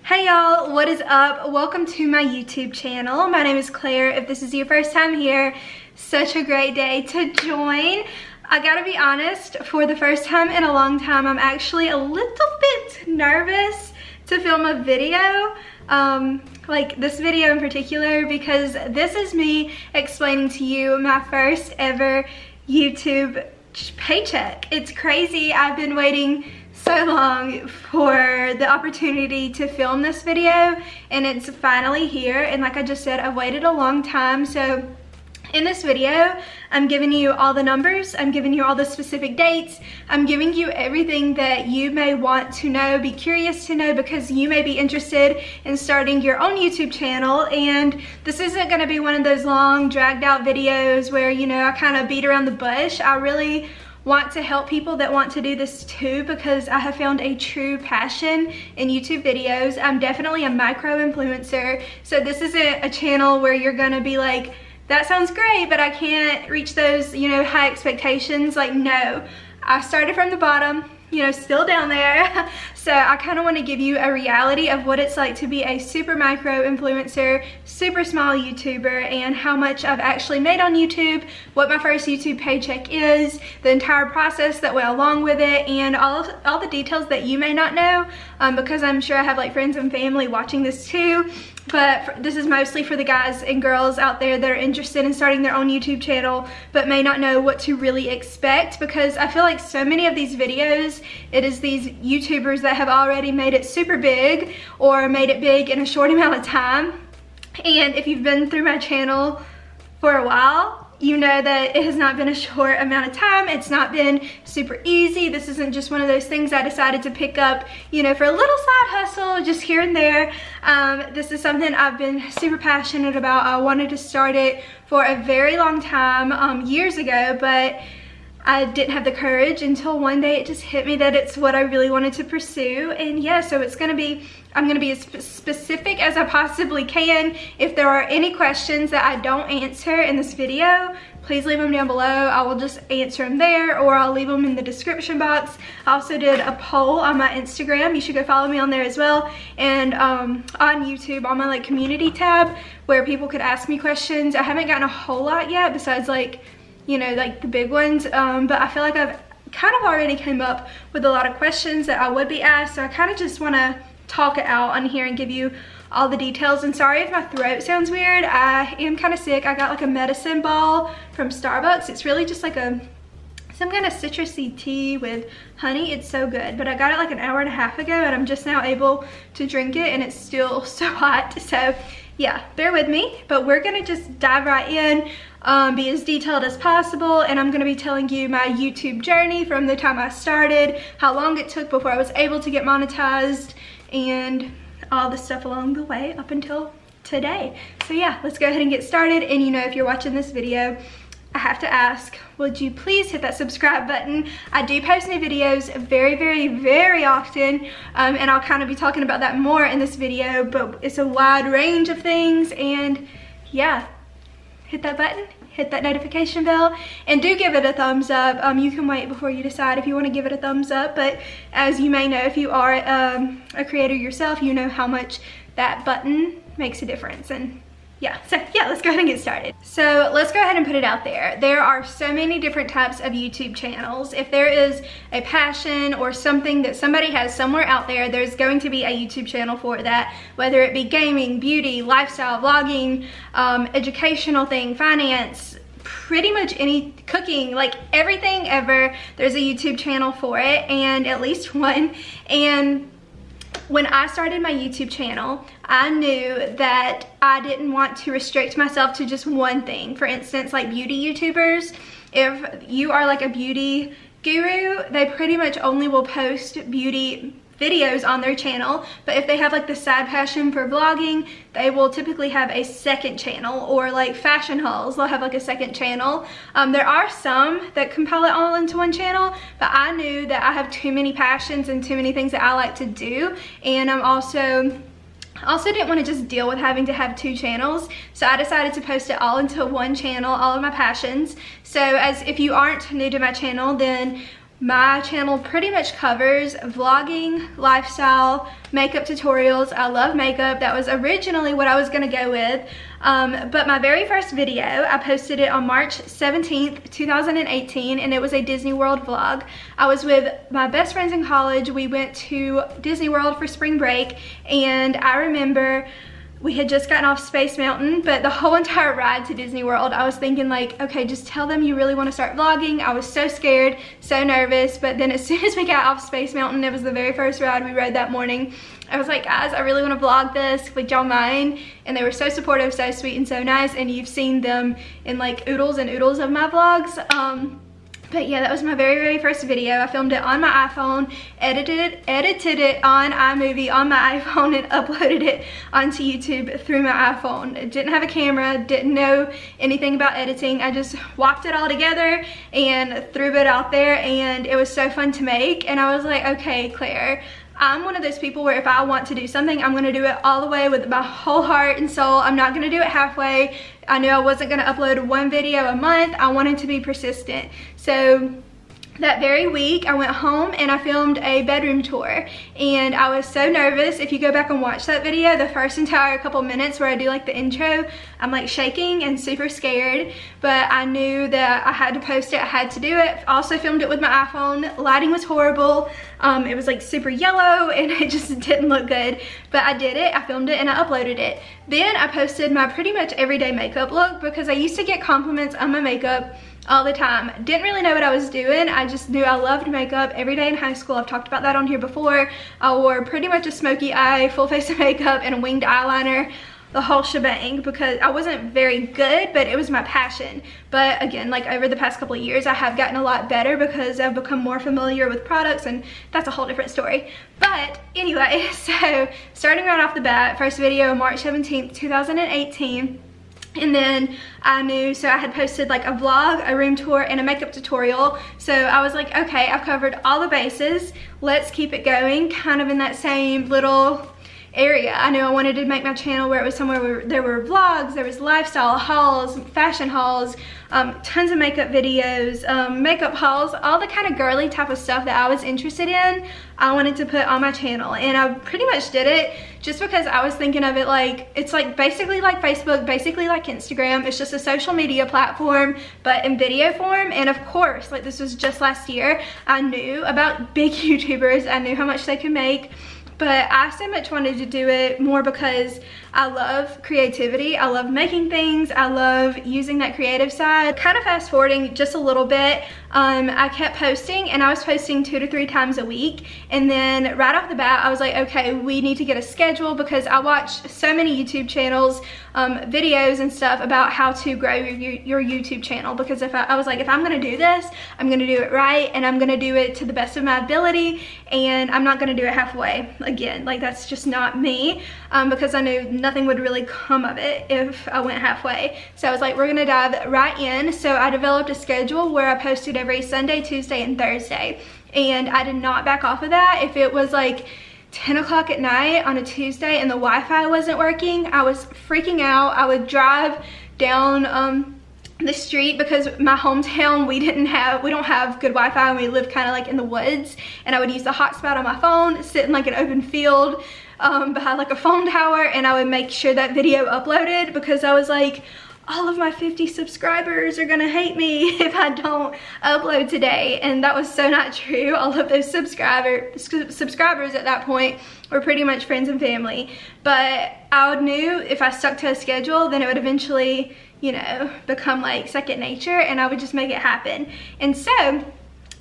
Hey y'all, what is up? Welcome to my YouTube channel. My name is Claire. If this is your first time here, such a great day to join. I gotta be honest, for the first time in a long time, I'm actually a little bit nervous to film a video. Like this video in particular, because this is me explaining to you my first ever YouTube paycheck. It's crazy. I've been waiting so long for the opportunity to film this video, and it's finally here. And like I just said, I've waited a long time. So in this video, I'm giving you all the numbers, I'm giving you all the specific dates, I'm giving you everything that you may want to know, be curious to know, because you may be interested in starting your own YouTube channel. And this isn't gonna be one of those long, dragged out videos where, you know, I kind of beat around the bush. I really want to help people that want to do this too, because I have found a true passion in YouTube videos. I'm definitely a micro influencer, so this isn't a channel where you're gonna be like, that sounds great, but I can't reach those, you know, high expectations. Like, no, I started from the bottom, you know, still down there. So I kind of want to give you a reality of what it's like to be a super micro influencer, super small YouTuber, and how much I've actually made on YouTube, what my first YouTube paycheck is, the entire process that went along with it, and all the details that you may not know, because I'm sure I have like friends and family watching this too. But this is mostly for the guys and girls out there that are interested in starting their own YouTube channel but may not know what to really expect, because I feel like so many of these videos, it is these YouTubers that have already made it super big or made it big in a short amount of time. And if you've been through my channel for a while, you know that it has not been a short amount of time. It's not been super easy. This isn't just one of those things I decided to pick up, you know, for a little side hustle just here and there. This is something I've been super passionate about. I wanted to start it for a very long time, years ago, but I didn't have the courage until one day it just hit me that it's what I really wanted to pursue. And yeah, so I'm gonna be as specific as I possibly can. If there are any questions that I don't answer in this video, please leave them down below. I will just answer them there, or I'll leave them in the description box. I also did a poll on my Instagram. You should go follow me on there as well. And on YouTube, on my like community tab, where people could ask me questions. I haven't gotten a whole lot yet, besides like, you know, like the big ones, but I feel like I've kind of already came up with a lot of questions that I would be asked, so I kind of just want to talk it out on here and give you all the details. And sorry if my throat sounds weird, I am kind of sick. I got like a medicine ball from Starbucks. It's really just like some kind of citrusy tea with honey. It's so good, but I got it like an hour and a half ago, and I'm just now able to drink it, and it's still so hot. So yeah, bear with me, but we're gonna just dive right in, be as detailed as possible, and I'm gonna be telling you my YouTube journey from the time I started, how long it took before I was able to get monetized, and all the stuff along the way up until today. So yeah, let's go ahead and get started. And you know, if you're watching this video, I have to ask, would you please hit that subscribe button? I do post new videos very, very, very often, and I'll kind of be talking about that more in this video, but it's a wide range of things. And yeah, hit that button, hit that notification bell, and do give it a thumbs up. You can wait before you decide if you want to give it a thumbs up, but as you may know, if you are a creator yourself, you know how much that button makes a difference. And yeah, so yeah, let's go ahead and get started. So let's go ahead and put it out there. There are so many different types of YouTube channels. If there is a passion or something that somebody has somewhere out there, there's going to be a YouTube channel for that, whether it be gaming, beauty, lifestyle, vlogging, educational thing, finance, pretty much any, cooking, like everything ever, there's a YouTube channel for it, and at least one. And when I started my YouTube channel, I knew that I didn't want to restrict myself to just one thing. For instance, like beauty YouTubers, if you are like a beauty guru, they pretty much only will post beauty videos on their channel. But if they have like the side passion for vlogging, they will typically have a second channel, or like fashion hauls, they'll have like a second channel. There are some that compile it all into one channel, but I knew that I have too many passions and too many things that I like to do, and I'm also didn't want to just deal with having to have two channels, so I decided to post it all into one channel, all of my passions. So as if you aren't new to my channel, then my channel pretty much covers vlogging, lifestyle, makeup tutorials. I love makeup. That was originally what I was gonna go with. But my very first video, I posted it on March 17th, 2018, and it was a Disney World vlog. I was with my best friends in college. We went to Disney World for spring break, and I remember we had just gotten off Space Mountain, but the whole entire ride to Disney World, I was thinking like, okay, just tell them you really want to start vlogging. I was so scared, so nervous, but then as soon as we got off Space Mountain, it was the very first ride we rode that morning. I was like, guys, I really want to vlog this. Would y'all mind? And they were so supportive, so sweet, and so nice, and you've seen them in like oodles and oodles of my vlogs. But yeah, that was my very first video. I filmed it on my iPhone, edited it on iMovie on my iPhone, and uploaded it onto YouTube through my iPhone. I didn't have a camera, didn't know anything about editing. I just whopped it all together and threw it out there, and it was so fun to make. And I was like, okay, Claire, I'm one of those people where if I want to do something, I'm gonna do it all the way with my whole heart and soul. I'm not gonna do it halfway. I knew I wasn't gonna upload one video a month. I wanted to be persistent. So that very week, I went home and I filmed a bedroom tour, and I was so nervous. If you go back and watch that video, the first entire couple minutes where I do like the intro, I'm like shaking and super scared, but I knew that I had to post it, I had to do it. Also filmed it with my iPhone. Lighting was horrible. It was like super yellow and it just didn't look good, but I did it, I filmed it, and I uploaded it. Then I posted my pretty much everyday makeup look because I used to get compliments on my makeup all the time. Didn't really know what I was doing. I just knew I loved makeup every day in high school. I've talked about that on here before. I wore pretty much a smoky eye, full face of makeup, and a winged eyeliner, the whole shebang, because I wasn't very good, but it was my passion. But again, like over the past couple of years, I have gotten a lot better because I've become more familiar with products, and that's a whole different story. But anyway, so starting right off the bat, first video March 17th, 2018. And then I knew, so I had posted like a vlog, a room tour, and a makeup tutorial. So I was like, okay, I've covered all the bases. Let's keep it going, kind of in that same little area. I knew I wanted to make my channel where it was somewhere where there were vlogs, there was lifestyle hauls, fashion hauls, tons of makeup videos, makeup hauls, all the kind of girly type of stuff that I was interested in, I wanted to put on my channel. And I pretty much did it just because I was thinking of it like, it's like basically like Facebook, basically like Instagram. It's just a social media platform, but in video form. And of course, like this was just last year, I knew about big YouTubers, I knew how much they could make. But I so much wanted to do it more because I love creativity. I love making things. I love using that creative side. Kind of fast forwarding just a little bit, I kept posting, and I was posting 2 to 3 times a week. And then right off the bat, I was like, okay, we need to get a schedule because I watched so many YouTube channels, videos and stuff about how to grow your YouTube channel. Because if I was like, if I'm gonna do this, I'm gonna do it right, and I'm gonna do it to the best of my ability, and I'm not gonna do it halfway. Again, like that's just not me, because I knew nothing would really come of it if I went halfway. So I was like, we're gonna dive right in. So I developed a schedule where I posted every Sunday, Tuesday, and Thursday, and I did not back off of that. If it was like 10 o'clock at night on a Tuesday and the Wi-Fi wasn't working, I was freaking out. I would drive down the street because my hometown, we don't have good Wi-Fi, and we live kind of like in the woods, and I would use the hotspot on my phone, sit in like an open field behind like a phone tower, and I would make sure that video uploaded because I was like, all of my 50 subscribers are gonna hate me if I don't upload today. And that was so not true. All of those subscribers at that point were pretty much friends and family. But I knew if I stuck to a schedule, then it would eventually, you know, become like second nature, and I would just make it happen. And so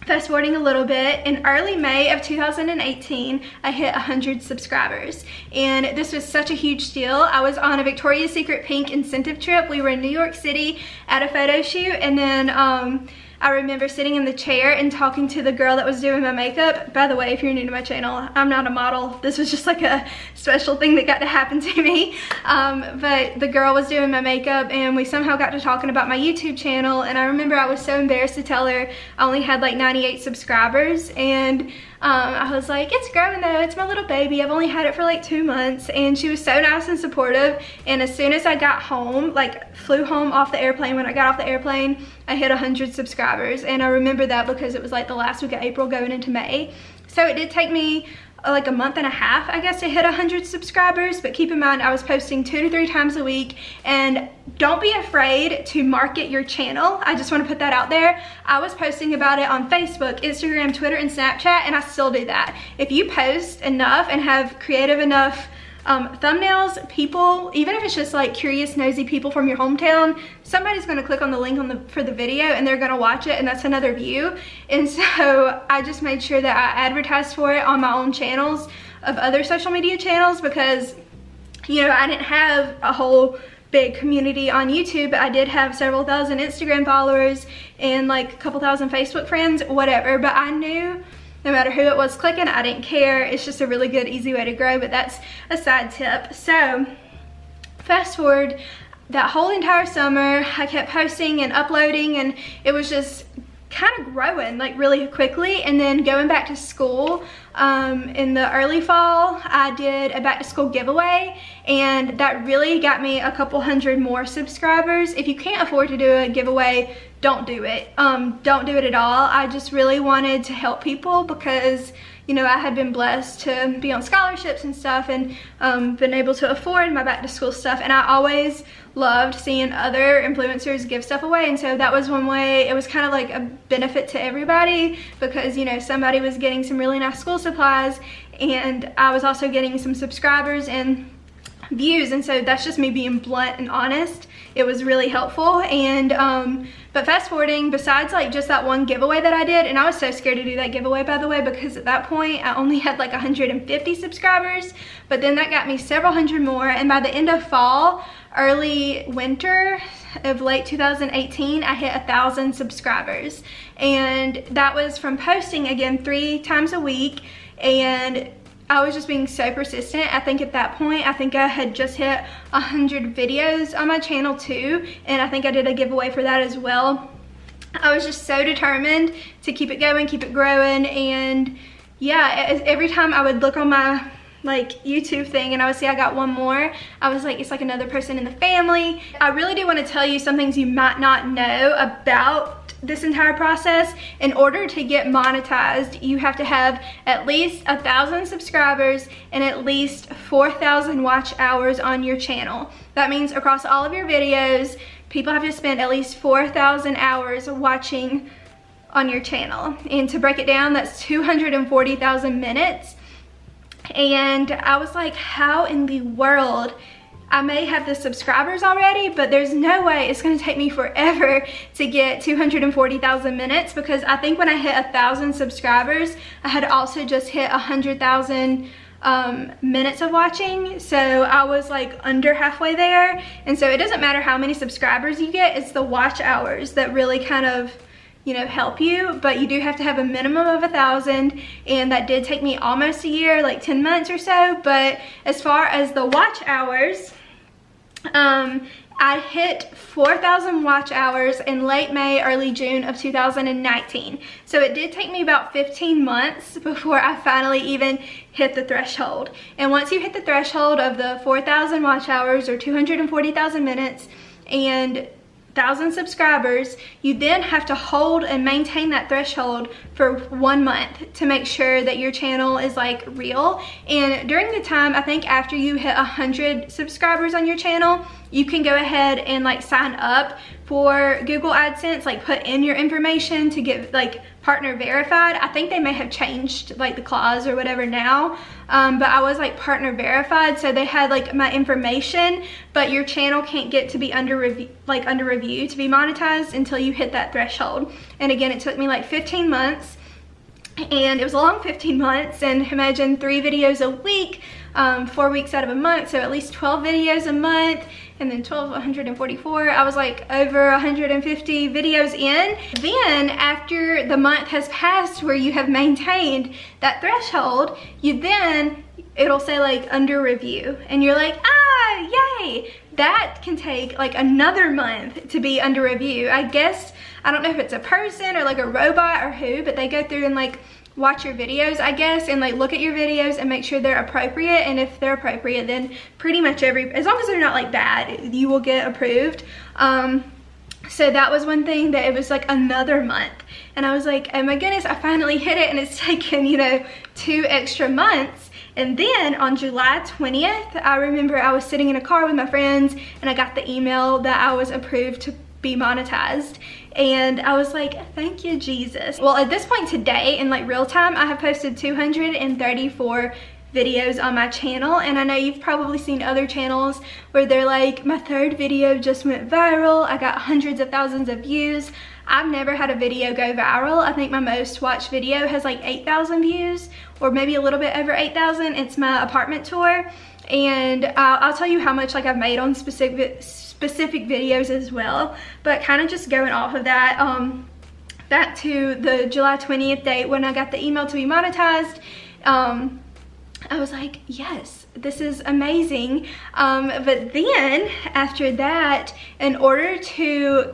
fast forwarding a little bit, in early May of 2018, I hit 100 subscribers. And this was such a huge deal. I was on a Victoria's Secret Pink incentive trip. We were in New York City at a photo shoot, and then I remember sitting in the chair and talking to the girl that was doing my makeup. By the way, if you're new to my channel, I'm not a model. This was just like a special thing that got to happen to me. But the girl was doing my makeup, and we somehow got to talking about my YouTube channel. And I remember I was so embarrassed to tell her I only had like 98 subscribers. And I was like, it's growing though, it's my little baby, I've only had it for like 2 months. And she was so nice and supportive. And as soon as I got home, like flew home off the airplane, when I got off the airplane, I hit 100 subscribers. And I remember that because it was like the last week of April going into May. So it did take me like a month and a half, I guess, to hit 100 subscribers. But keep in mind, I was posting 2 to 3 times a week. And don't be afraid to market your channel. I just want to put that out there. I was posting about it on Facebook, Instagram, Twitter, and Snapchat, and I still do that. If you post enough and have creative enough thumbnails, people, even if it's just like curious, nosy people from your hometown, somebody's going to click on the link for the video and they're going to watch it, and that's another view. And so I just made sure that I advertised for it on my own channels of other social media channels, because, you know, I didn't have a whole big community on YouTube, but I did have several thousand Instagram followers and like a couple thousand Facebook friends, whatever. But I knew no matter who it was clicking, I didn't care. It's just a really good, easy way to grow, but that's a side tip. So fast forward, that whole entire summer, I kept posting and uploading, and it was just kind of growing like really quickly. And then going back to school, in the early fall, I did a back to school giveaway, and that really got me a couple hundred more subscribers. If you can't afford to do a giveaway, don't do it. Don't do it at all. I just really wanted to help people because, you know, I had been blessed to be on scholarships and stuff, and been able to afford my back to school stuff. And I always loved seeing other influencers give stuff away. And so that was one way. It was kind of like a benefit to everybody because, you know, somebody was getting some really nice school supplies, and I was also getting some subscribers and views. And so that's just me being blunt and honest. It was really helpful. And but fast forwarding, besides like just that one giveaway that I did, and I was so scared to do that giveaway, by the way, because at that point I only had like 150 subscribers, but then that got me several hundred more. And by the end of fall, early winter of late 2018, I hit 1,000 subscribers. And that was from posting again 3 times a week, and I was just being so persistent. I think at that point, I think I had just hit 100 videos on my channel too, and I think I did a giveaway for that as well. I was just so determined to keep it going, keep it growing. And yeah, every time I would look on my like YouTube thing and I would see I got one more, I was like, it's like another person in the family. I really do want to tell you some things you might not know about this entire process. In order to get monetized, you have to have at least 1,000 subscribers and at least 4,000 watch hours on your channel. That means across all of your videos, people have to spend at least 4,000 hours watching on your channel. And to break it down, that's 240,000 minutes. And I was like, how in the world? I may have the subscribers already, but there's no way. It's going to take me forever to get 240,000 minutes, because I think when I hit 1,000 subscribers, I had also just hit 100,000 minutes of watching. So I was like under halfway there. And so it doesn't matter how many subscribers you get, it's the watch hours that really kind of, you know, help you. But you do have to have a minimum of 1,000, and that did take me almost a year, like 10 months or so. But as far as the watch hours, I hit 4,000 watch hours in late May, early June of 2019. So it did take me about 15 months before I finally even hit the threshold. And once you hit the threshold of the 4,000 watch hours or 240,000 minutes and 1,000 subscribers, you then have to hold and maintain that threshold for 1 month to make sure that your channel is like real. And during the time, I think after you hit 100 subscribers on your channel, you can go ahead and like sign up for Google AdSense, like put in your information to get like partner verified. I think they may have changed like the clause or whatever now, but I was like partner verified, so they had like my information, but your channel can't get to be under review to be monetized until you hit that threshold. And again, it took me like 15 months, and it was a long 15 months. And imagine 3 videos a week, 4 weeks out of a month, so at least 12 videos a month, and then 144. I was like over 150 videos in. Then after the month has passed where you have maintained that threshold, it'll say like under review, and you're like, ah, yay. That can take like another month to be under review. I guess, I don't know if it's a person or like a robot or who, but they go through and like watch your videos, I guess, and like look at your videos and make sure they're appropriate. And if they're appropriate, then pretty much as long as they're not like bad, you will get approved. So that was one thing, that it was like another month, and I was like, oh my goodness, I finally hit it, and it's taken, you know, 2 extra months. And then on July 20th, I remember I was sitting in a car with my friends, and I got the email that I was approved to be monetized, and I was like, thank you, Jesus. Well, at this point today, in like real time, I have posted 234 videos on my channel, and I know you've probably seen other channels where they're like, my 3rd video just went viral, I got hundreds of thousands of views. I've never had a video go viral. I think my most watched video has like 8,000 views, or maybe a little bit over 8,000. It's my apartment tour, and I'll tell you how much like I've made on specific videos as well. But kind of just going off of that, back to the July 20th date when I got the email to be monetized, I was like, yes, this is amazing. But then after that, in order to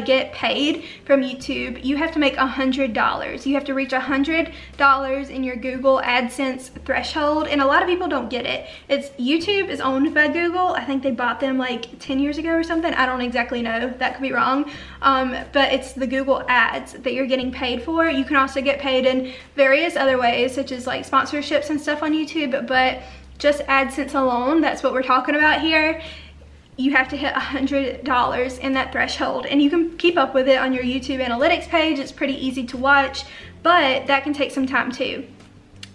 get paid from YouTube, you have to make $100. You have to reach $100 in your Google AdSense threshold, and a lot of people don't get it. YouTube is owned by Google. I think they bought them like 10 years ago or something. I don't exactly know, that could be wrong. But it's the Google ads that you're getting paid for. You can also get paid in various other ways, such as like sponsorships and stuff on YouTube, but just AdSense alone, that's what we're talking about here. You have to hit $100 in that threshold, and you can keep up with it on your YouTube analytics page. It's pretty easy to watch, but that can take some time too.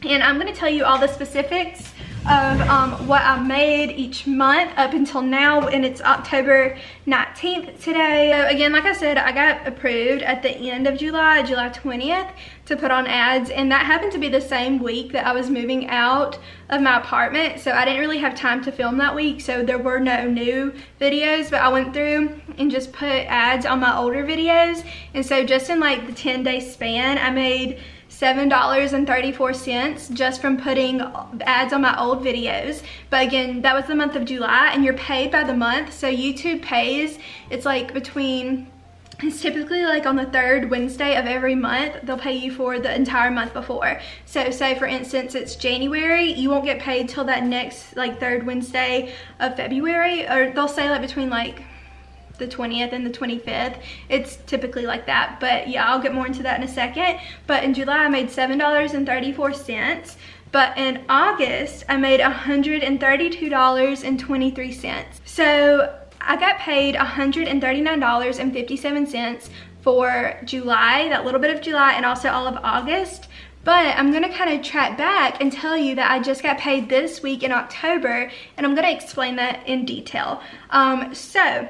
And I'm going to tell you all the specifics of what I made each month up until now, and it's October 19th today. So again, like I said, I got approved at the end of July 20th, to put on ads, and that happened to be the same week that I was moving out of my apartment, so I didn't really have time to film that week, so there were no new videos, but I went through and just put ads on my older videos. And so just in like the 10-day span, I made $7.34 just from putting ads on my old videos. But again, that was the month of July, and you're paid by the month. So YouTube pays, it's typically like on the 3rd Wednesday of every month. They'll pay you for the entire month before. So say for instance it's January, you won't get paid till that next like 3rd Wednesday of February, or they'll say like between like the 20th and the 25th. It's typically like that, but yeah, I'll get more into that in a second. But in July I made $7.34, but in August I made $132.23. So I got paid $139.57 for July, that little bit of July, and also all of August. But I'm gonna kind of track back and tell you that I just got paid this week in October, and I'm gonna explain that in detail. So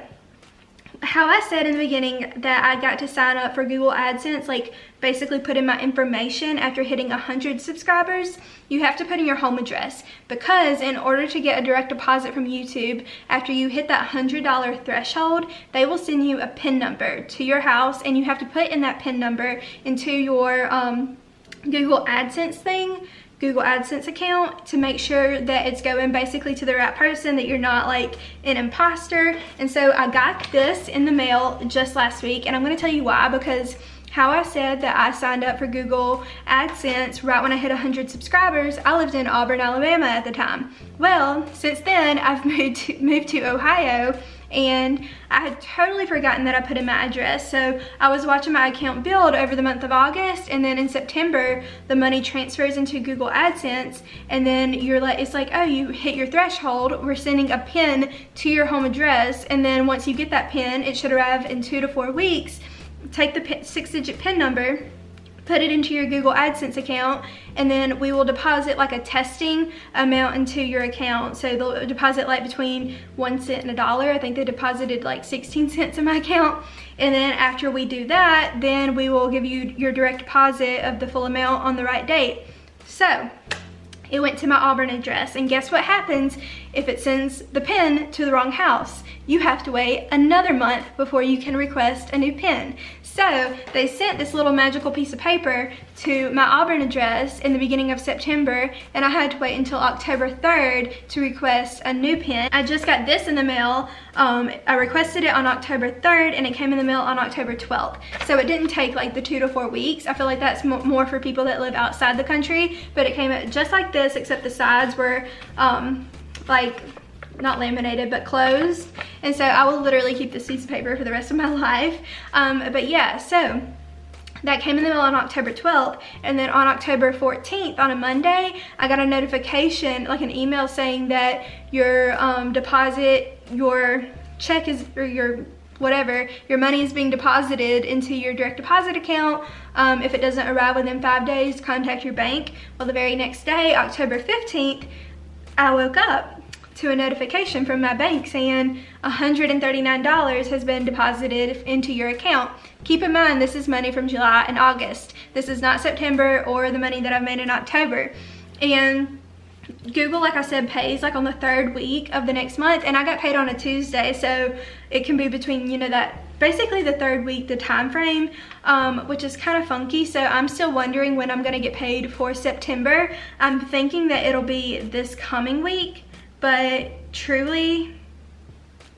how I said in the beginning that I got to sign up for Google AdSense, like basically put in my information after hitting 100 subscribers, you have to put in your home address, because in order to get a direct deposit from YouTube, after you hit that $100 threshold, they will send you a PIN number to your house, and you have to put in that PIN number into your Google AdSense account to make sure that it's going basically to the right person, that you're not like an imposter. And so I got this in the mail just last week, and I'm going to tell you why, because how I said that I signed up for Google AdSense right when I hit 100 subscribers, I lived in Auburn, Alabama at the time. Well, since then I've moved to Ohio, and I had totally forgotten that I put in my address. So I was watching my account build over the month of August, and then in September the money transfers into Google AdSense, and then it's like, oh, you hit your threshold, we're sending a PIN to your home address, and then once you get that PIN, it should arrive in 2 to 4 weeks. Take the 6-digit PIN number, put it into your Google AdSense account, and then we will deposit like a testing amount into your account. So they'll deposit like between 1 cent and $1. I think they deposited like 16 cents in my account. And then after we do that, then we will give you your direct deposit of the full amount on the right date. So it went to my Auburn address, and guess what happens if it sends the PIN to the wrong house? You have to wait another month before you can request a new PIN. So they sent this little magical piece of paper to my Auburn address in the beginning of September, and I had to wait until October 3rd to request a new pen. I just got this in the mail. I requested it on October 3rd and it came in the mail on October 12th. So it didn't take like the 2 to 4 weeks. I feel like that's more for people that live outside the country, but it came out just like this, except the sides were like not laminated but closed, and so I will literally keep this piece of paper for the rest of my life. But yeah, so that came in the mail on October 12th, and then on October 14th, on a Monday, I got a notification, like an email saying that your deposit, your check is, or your whatever, your money is being deposited into your direct deposit account. If it doesn't arrive within 5 days, contact your bank. Well, the very next day, October 15th, I woke up to a notification from my bank saying $139 has been deposited into your account. Keep in mind, this is money from July and August. This is not September or the money that I've made in October. And Google, like I said, pays like on the 3rd week of the next month, and I got paid on a Tuesday, so it can be between, you know, that basically the 3rd week, the time frame, which is kind of funky. So I'm still wondering when I'm gonna get paid for September. I'm thinking that it'll be this coming week, but truly,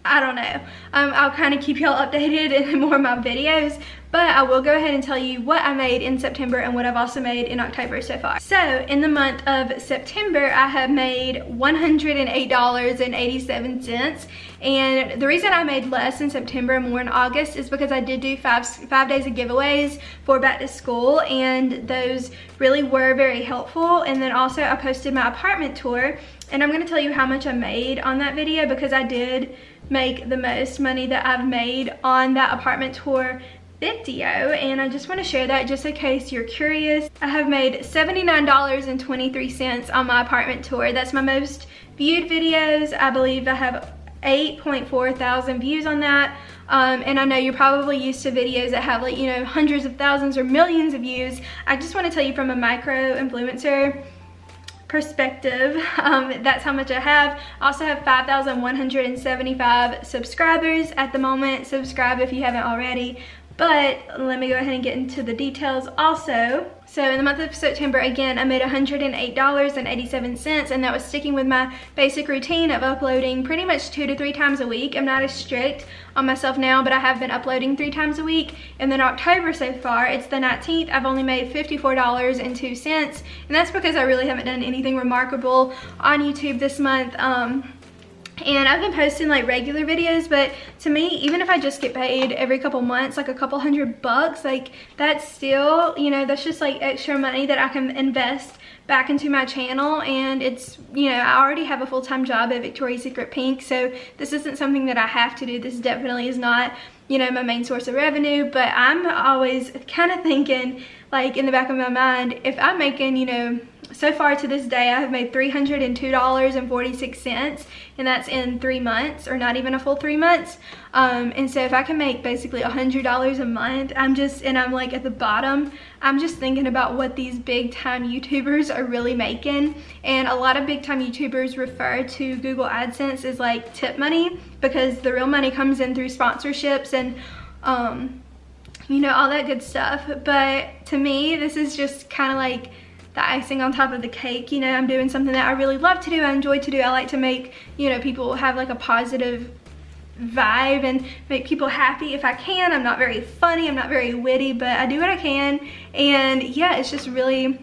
I don't know. I'll kind of keep y'all updated in more of my videos, but I will go ahead and tell you what I made in September and what I've also made in October so far. So in the month of September, I have made $108.87, and the reason I made less in September and more in August is because I did do five days of giveaways for back to school, and those really were very helpful. And then also I posted my apartment tour, and I'm going to tell you how much I made on that video because I did make the most money that I've made on that apartment tour video, and I just want to share that just in case you're curious. I have made $79.23 on my apartment tour. That's my most viewed videos. I believe I have 8.4 thousand views on that. And I know you're probably used to videos that have, like, you know, hundreds of thousands or millions of views. I just want to tell you from a micro influencer perspective, that's how much I have. I also have 5,175 subscribers at the moment. Subscribe if you haven't already. But let me go ahead and get into the details also. So in the month of September, again, I made $108.87, and that was sticking with my basic routine of uploading pretty much 2 to 3 times a week. I'm not as strict on myself now, but I have been uploading 3 times a week. And then October so far, it's the 19th, I've only made $54.02, and that's because I really haven't done anything remarkable on YouTube this month. And I've been posting like regular videos, but to me, even if I just get paid every couple months, like a couple $100, like that's still, you know, that's just like extra money that I can invest back into my channel. And it's, you know, I already have a full-time job at Victoria's Secret Pink, so this isn't something that I have to do. This definitely is not, you know, my main source of revenue, but I'm always kind of thinking, like, in the back of my mind, if I'm making, you know, so far to this day, I have made $302.46, and that's in 3 months, or not even a full 3 months. And so if I can make basically $100 a month, I'm like at the bottom, I'm just thinking about what these big time YouTubers are really making. And a lot of big time YouTubers refer to Google AdSense as like tip money, because the real money comes in through sponsorships and you know, all that good stuff. But to me, this is just kind of like the icing on top of the cake. You know, I'm doing something that I really love to do, I enjoy to do. I like to make, you know, people have like a positive vibe and make people happy if I can. I'm not very funny, I'm not very witty, but I do what I can. And yeah, it's just really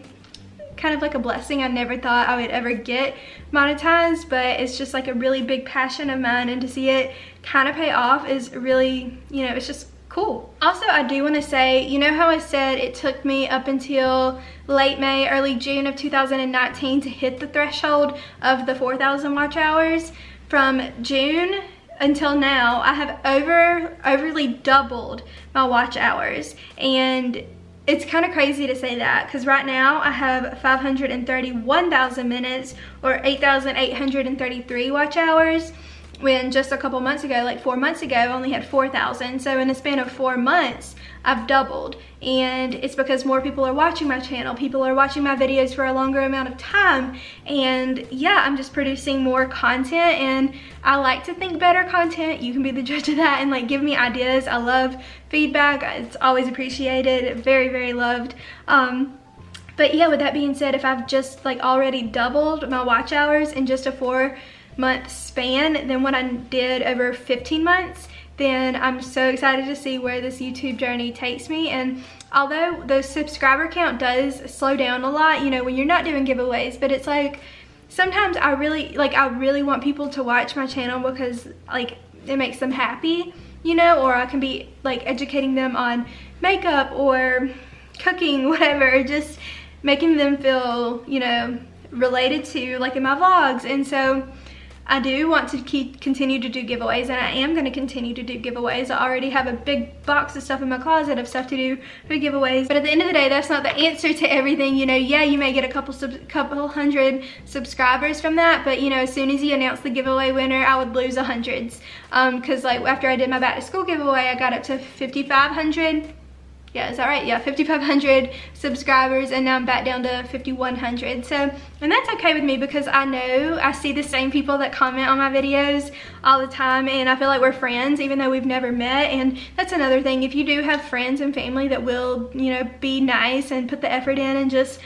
kind of like a blessing. I never thought I would ever get monetized, but it's just like a really big passion of mine, and to see it kind of pay off is really, you know, it's just cool. Also, I do want to say, you know how I said it took me up until late May, early June of 2019 to hit the threshold of the 4,000 watch hours? From June until now, I have overly doubled my watch hours, and it's kind of crazy to say that, because right now I have 531,000 minutes, or 8,833 watch hours. when just a couple months ago, like 4 months ago, I only had 4,000. So in a span of 4 months, I've doubled. And it's because more people are watching my channel. People are watching my videos for a longer amount of time. And yeah, I'm just producing more content, and I like to think better content. You can be the judge of that and like give me ideas. I love feedback. It's always appreciated. Very, very loved. But yeah, with that being said, if I've just like already doubled my watch hours in just a 4-month span than what I did over 15 months, then I'm so excited to see where this YouTube journey takes me. And although the subscriber count does slow down a lot, you know, when you're not doing giveaways, but it's like sometimes I really want people to watch my channel because like it makes them happy, you know, or I can be like educating them on makeup or cooking, whatever, or just making them feel, you know, related to like in my vlogs. And so I do want to continue to do giveaways, and I am going to continue to do giveaways. I already have a big box of stuff in my closet of stuff to do for giveaways. But at the end of the day, that's not the answer to everything. You know, yeah, you may get a couple hundred subscribers from that, but you know, as soon as you announce the giveaway winner, I would lose hundreds. Because like after I did my back to school giveaway, I got up to 5,500. Yeah, is that right? Yeah, 5,500 subscribers, and now I'm back down to 5,100. So, and that's okay with me because I know I see the same people that comment on my videos all the time, and I feel like we're friends even though we've never met. And that's another thing. If you do have friends and family that will, you know, be nice and put the effort in and just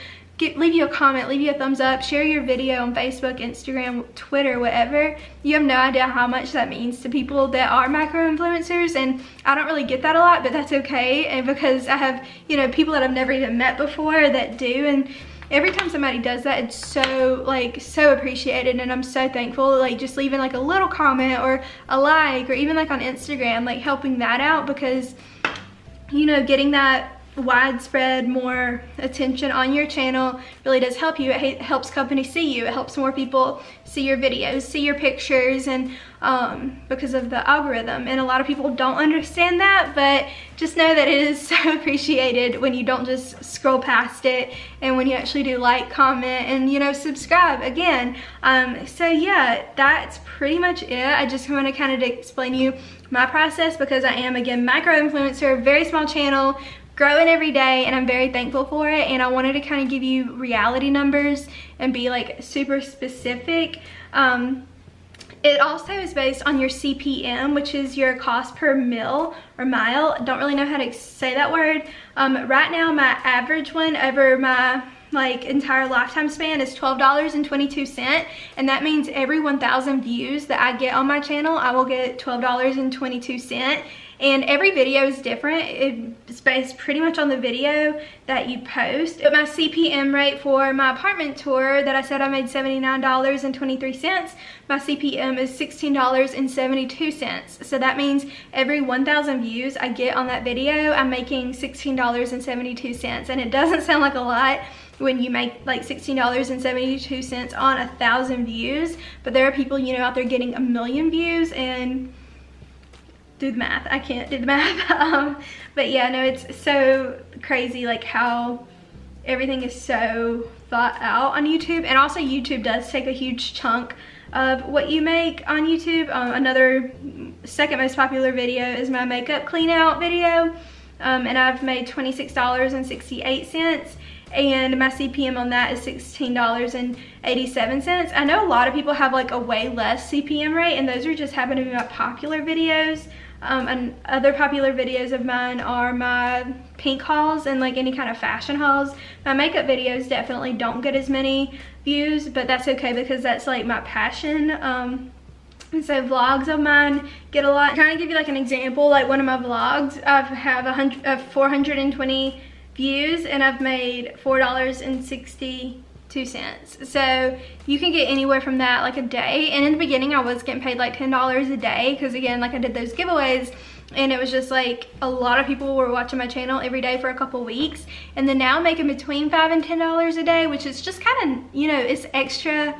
leave you a comment, leave you a thumbs up, share your video on Facebook, Instagram, Twitter, whatever, you have no idea how much that means to people that are micro-influencers. And I don't really get that a lot, but that's okay. And because I have, you know, people that I've never even met before that do, and every time somebody does that, it's so like so appreciated, and I'm so thankful. Like just leaving like a little comment or a like, or even like on Instagram, like helping that out, because you know, getting that widespread more attention on your channel really does help you. It helps companies see you. It helps more people see your videos, see your pictures, and because of the algorithm. And a lot of people don't understand that, but just know that it is so appreciated when you don't just scroll past it, and when you actually do like, comment, and you know, subscribe again. So yeah, that's pretty much it. I just want to kind of explain you my process, because I am, again, micro-influencer, very small channel, growing every day, and I'm very thankful for it. And I wanted to kind of give you reality numbers and be like super specific. It also is based on your CPM, which is your cost per mil or mile. I don't really know how to say that word. Right now, my average one over my like entire lifetime span is $12.22, and that means every 1,000 views that I get on my channel, I will get $12.22. And every video is different. It's based pretty much on the video that you post. But my CPM rate for my apartment tour that I said I made $79.23, my CPM is $16.72. So that means every 1,000 views I get on that video, I'm making $16.72. And it doesn't sound like a lot when you make like $16.72 on 1,000 views, but there are people, you know, out there getting 1,000,000 views, and do the math. I can't do the math. But yeah, no, it's so crazy like how everything is so thought out on YouTube. And also YouTube does take a huge chunk of what you make on YouTube. Another second most popular video is my makeup clean out video, and I've made $26.68, and my CPM on that is $16.87. I know a lot of people have like a way less CPM rate, and those are just happen to be my popular videos. And other popular videos of mine are my pink hauls and like any kind of fashion hauls. My makeup videos definitely don't get as many views, but that's okay because that's like my passion. And so vlogs of mine get a lot. I'm trying to give you like an example, like one of my vlogs, I have 420 views, and I've made $4.62. So you can get anywhere from that like a day. And in the beginning I was getting paid like $10 a day, because again, like I did those giveaways, and it was just like a lot of people were watching my channel every day for a couple weeks. And then now I'm making between $5 and $10 a day, which is just kind of, you know, it's extra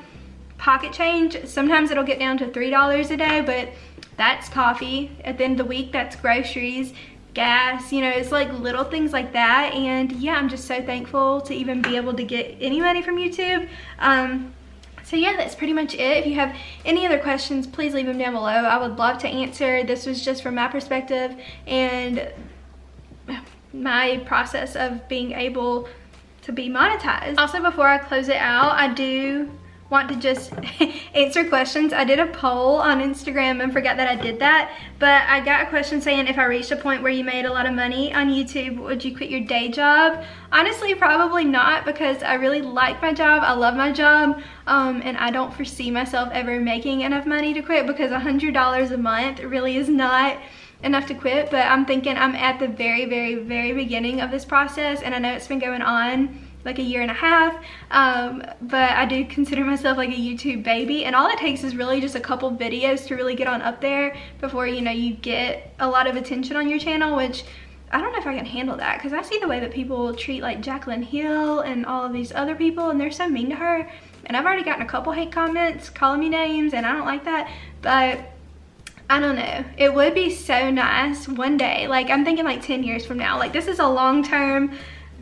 pocket change. Sometimes it'll get down to $3 a day, but that's coffee. At the end of the week, that's groceries, gas, you know, it's like little things like that. And yeah, I'm just so thankful to even be able to get any money from YouTube. So So yeah, that's pretty much it. If you have any other questions, please leave them down below. I would love to answer. This was just from my perspective and my process of being able to be monetized. Also, before I close it out, I do want to just answer questions. I did a poll on Instagram and forgot that I did that, but I got a question saying, if I reached a point where you made a lot of money on YouTube, would you quit your day job? Honestly, probably not, because I really like my job. I love my job, and I don't foresee myself ever making enough money to quit, because $100 a month really is not enough to quit. But I'm thinking I'm at the very, very, very beginning of this process, and I know it's been going on like a year and a half, but I do consider myself like a YouTube baby, and all it takes is really just a couple videos to really get on up there before, you know, you get a lot of attention on your channel, which I don't know if I can handle that, because I see the way that people treat like Jaclyn Hill and all of these other people, and they're so mean to her, and I've already gotten a couple hate comments calling me names, and I don't like that. But I don't know, it would be so nice one day, like I'm thinking like 10 years from now, like this is a long-term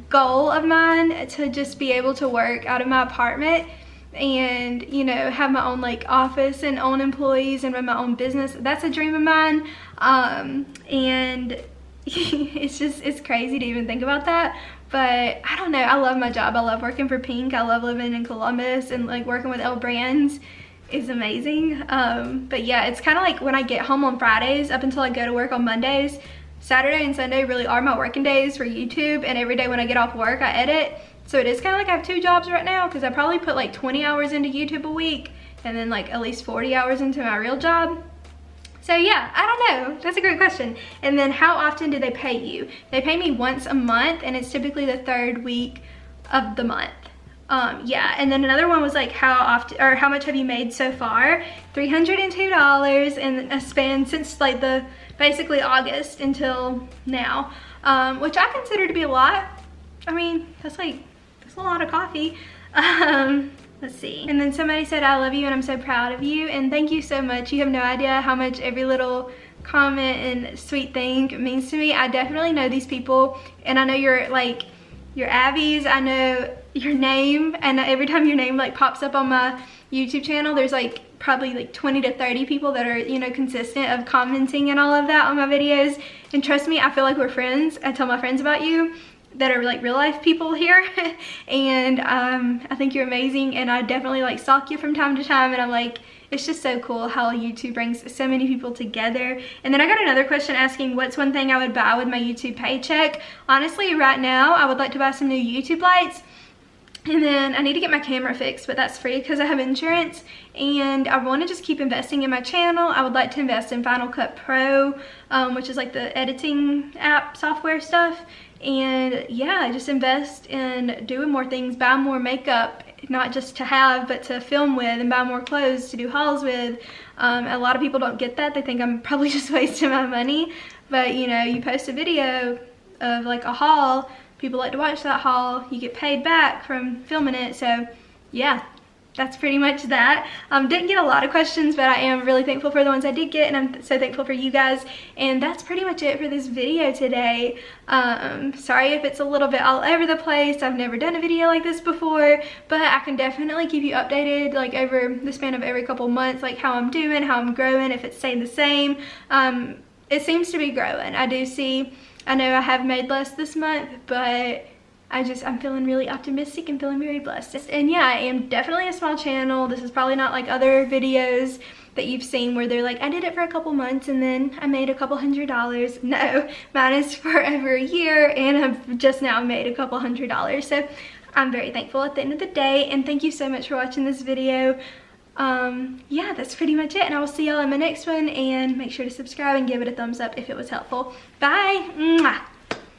goal of mine, to just be able to work out of my apartment and, you know, have my own like office and own employees and run my own business. That's a dream of mine, and it's crazy to even think about that. But I don't know, I love my job. I love working for Pink. I love living in Columbus, and like working with L Brands is amazing. But yeah, it's kind of like when I get home on Fridays up until I go to work on Mondays, Saturday and Sunday really are my working days for YouTube, and every day when I get off work I edit. So it is kind of like I have 2 jobs right now, because I probably put like 20 hours into YouTube a week, and then like at least 40 hours into my real job. So yeah, I don't know, that's a great question. And then how often do they pay you? They pay me once a month, and it's typically the 3rd week of the month. Yeah, and then another one was like, how often, or how much have you made so far? $302 in a span since like basically August until now, which I consider to be a lot. I mean, that's a lot of coffee. Let's see. And then somebody said, I love you and I'm so proud of you, and thank you so much. You have no idea how much every little comment and sweet thing means to me. I definitely know these people, and I know you're Abby's, I know your name, and every time your name like pops up on my YouTube channel, there's like probably like 20 to 30 people that are, you know, consistent of commenting and all of that on my videos. And trust me, I feel like we're friends. I tell my friends about you that are like real life people here, and I think you're amazing, and I definitely like stalk you from time to time, and I'm like, it's just so cool how YouTube brings so many people together. And then I got another question asking, what's one thing I would buy with my YouTube paycheck? Honestly, right now I would like to buy some new YouTube lights, and then I need to get my camera fixed, but that's free because I have insurance, and I want to just keep investing in my channel. I would like to invest in Final Cut Pro, which is like the editing app software stuff, and yeah, just invest in doing more things, buy more makeup, not just to have, but to film with, and buy more clothes to do hauls with. A lot of people don't get that. They think I'm probably just wasting my money, but you know, you post a video of like a haul, people like to watch that haul, you get paid back from filming it. So yeah, that's pretty much that. Didn't get a lot of questions, but I am really thankful for the ones I did get, and I'm so thankful for you guys. And that's pretty much it for this video today. Sorry if it's a little bit all over the place. I've never done a video like this before, but I can definitely keep you updated like over the span of every couple months, like how I'm doing, how I'm growing, if it's staying the same. It seems to be growing. I know I have made less this month, but I'm feeling really optimistic and feeling very blessed. And yeah, I am definitely a small channel. This is probably not like other videos that you've seen where they're like, I did it for a couple months and then I made a couple $100. No, mine is for over a year, and I've just now made a couple $100. So I'm very thankful at the end of the day, and thank you so much for watching this video. Yeah, that's pretty much it, and I will see y'all in my next one, and make sure to subscribe and give it a thumbs up if it was helpful. Bye! Mwah.